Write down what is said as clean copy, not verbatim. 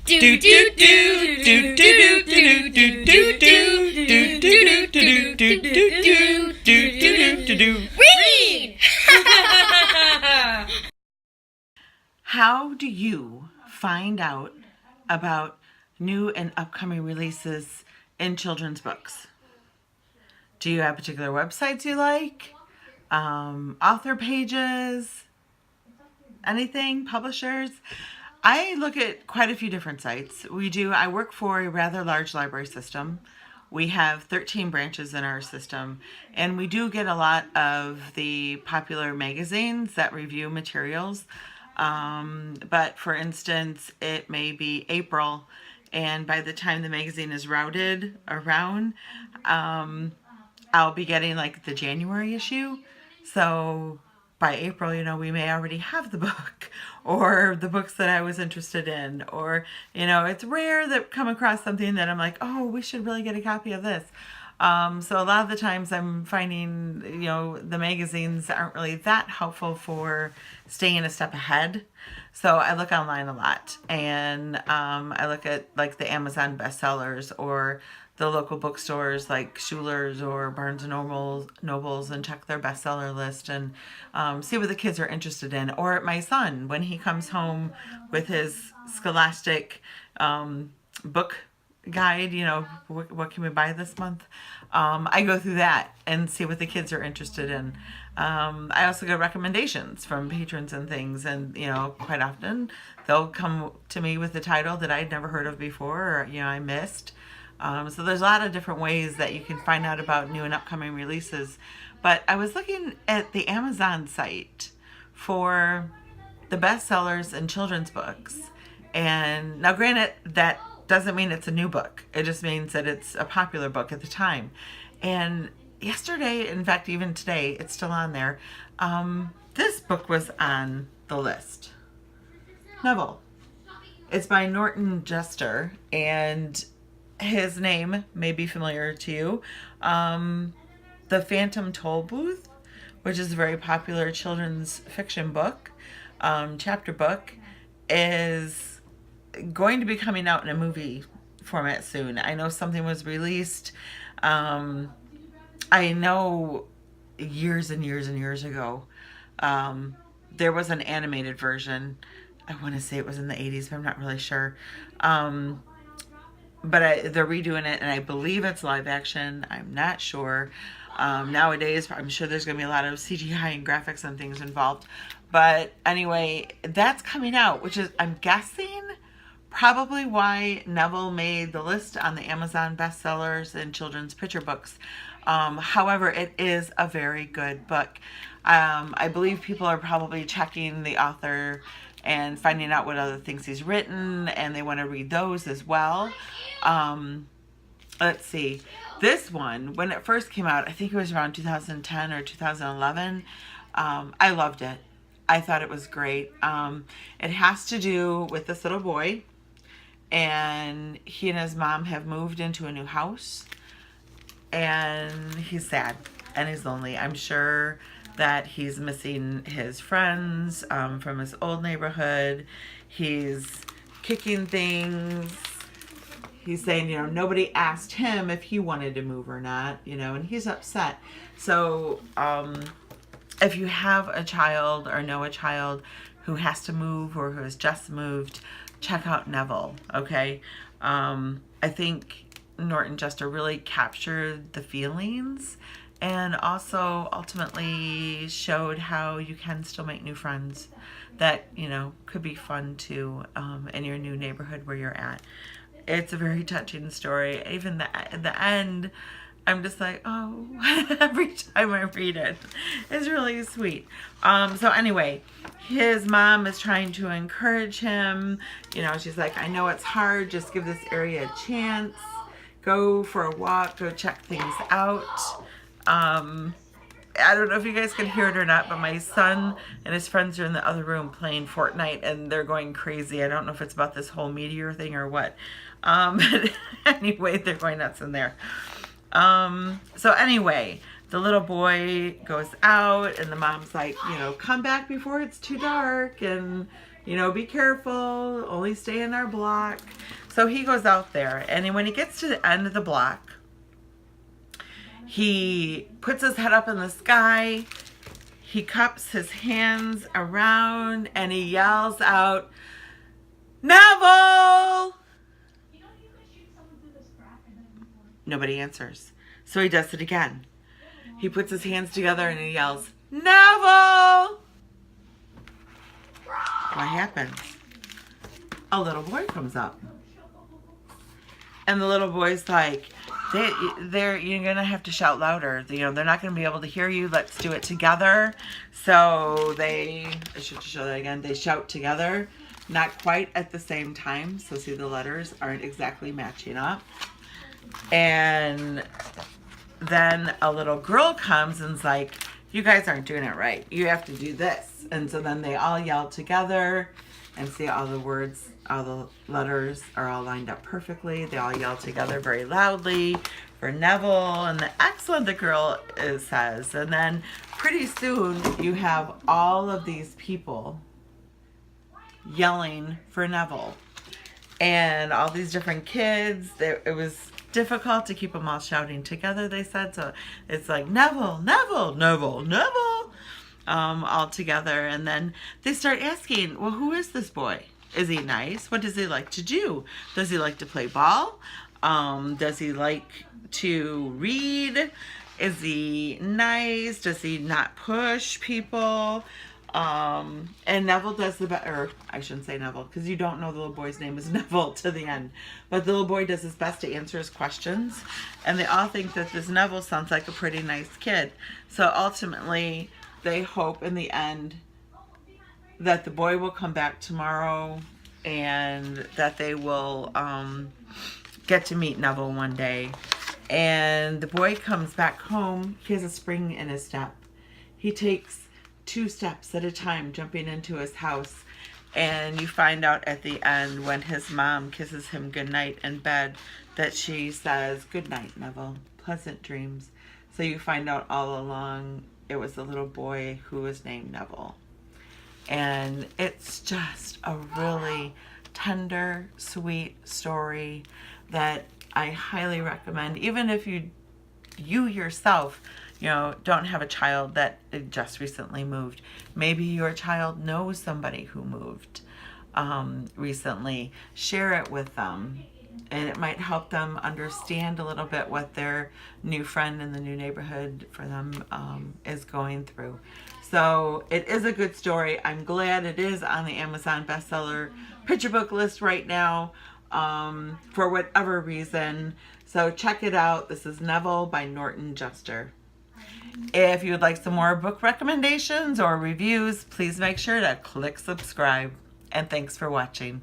Do do do do do do do do do do do do do. Read. How do you find out about new and upcoming releases in children's books? Do you have particular websites you like? Author pages? Anything? Publishers? I look at quite a few different sites. I work for a rather large library system. We have 13 branches in our system, and we do get a lot of the popular magazines that review materials. But for instance, it may be April, and by the time the magazine is routed around, I'll be getting like the January issue. So by April, we may already have the book or the books that I was interested in, or, it's rare that come across something that I'm like, oh, we should really get a copy of this. So a lot of the times I'm finding, the magazines aren't really that helpful for staying a step ahead. So I look online a lot, and I look at like the Amazon bestsellers or the local bookstores like Schuler's or Barnes and Nobles, and check their bestseller list and see what the kids are interested in. Or my son, when he comes home with his Scholastic book guide, what can we buy this month? I go through that and see what the kids are interested in. I also get recommendations from patrons and things, and quite often they'll come to me with a title that I'd never heard of before, or I missed. So there's a lot of different ways that you can find out about new and upcoming releases. But I was looking at the Amazon site for the bestsellers in children's books, and now granted, that doesn't mean it's a new book. It just means that it's a popular book at the time. And yesterday, in fact, even today, it's still on there. This book was on the list. Neville. It's by Norton Jester, and his name may be familiar to you. The Phantom Toll Booth, which is a very popular children's fiction book, chapter book, is going to be coming out in a movie format soon. I know something was released. I know years and years and years ago, there was an animated version. I want to say it was in the 80s, but I'm not really sure. But they're redoing it, and I believe it's live action. I'm not sure. Nowadays, I'm sure there's going to be a lot of CGI and graphics and things involved. But anyway, that's coming out, which is, I'm guessing, probably why Neville made the list on the Amazon bestsellers and children's picture books. However, it is a very good book. I believe people are probably checking the author and finding out what other things he's written, and they want to read those as well. Let's see. This one, when it first came out, I think it was around 2010 or 2011. I loved it. I thought it was great. It has to do with this little boy, and he and his mom have moved into a new house, and he's sad and he's lonely. I'm sure that he's missing his friends from his old neighborhood. He's kicking things. He's saying, nobody asked him if he wanted to move or not, and he's upset. So if you have a child or know a child who has to move or who has just moved, check out Neville, okay? I think Norton Jester really captured the feelings, and also ultimately showed how you can still make new friends that, could be fun too in your new neighborhood where you're at. It's a very touching story. Even the end, I'm just like, oh, every time I read it. It's really sweet. So anyway, his mom is trying to encourage him. She's like, I know it's hard. Just give this area a chance. Go for a walk. Go check things out. I don't know if you guys can hear it or not, but my son and his friends are in the other room playing Fortnite, and they're going crazy. I don't know if it's about this whole meteor thing or what. But anyway, they're going nuts in there. So anyway, the little boy goes out, and the mom's like, come back before it's too dark, and, You know, be careful, only stay in our block. So he goes out there, and when he gets to the end of the block, he puts his head up in the sky, he cups his hands around, and he yells out, Neville! Nobody answers. So he does it again. He puts his hands together and he yells, Neville! What happens? A little boy comes up. And the little boy's like, you're going to have to shout louder. You know, they're not going to be able to hear you. Let's do it together. So I should show that again. They shout together, not quite at the same time. So see, the letters aren't exactly matching up. And then a little girl comes and's like, you guys aren't doing it right. You have to do this. And so then they all yell together, and see, all the words, all the letters are all lined up perfectly. They all yell together very loudly for Neville, and excellent, the girl says. And then pretty soon you have all of these people yelling for Neville, and all these different kids. It was difficult to keep them all shouting together, they said. So it's like Neville, Neville, Neville, Neville, all together. And then they start asking, well, who is this boy? Is he nice? What does he like to do? Does he like to play ball? Does he like to read? Is he nice? Does he not push people? And Neville does the best, or I shouldn't say Neville, because you don't know the little boy's name is Neville to the end. But the little boy does his best to answer his questions. And they all think that this Neville sounds like a pretty nice kid. So ultimately, they hope in the end that the boy will come back tomorrow and that they will get to meet Neville one day. And the boy comes back home. He has a spring in his step. He takes 2 steps at a time, jumping into his house. And you find out at the end, when his mom kisses him goodnight in bed, that she says, good night, Neville, pleasant dreams. So you find out all along it was the little boy who was named Neville. And it's just a really tender, sweet story that I highly recommend. Even if you yourself, you know, don't have a child that just recently moved. Maybe your child knows somebody who moved recently. Share it with them, and it might help them understand a little bit what their new friend in the new neighborhood for them is going through. So it is a good story. I'm glad it is on the Amazon bestseller picture book list right now for whatever reason. So check it out. This is Neville by Norton Juster. If you would like some more book recommendations or reviews, please make sure to click subscribe. And thanks for watching.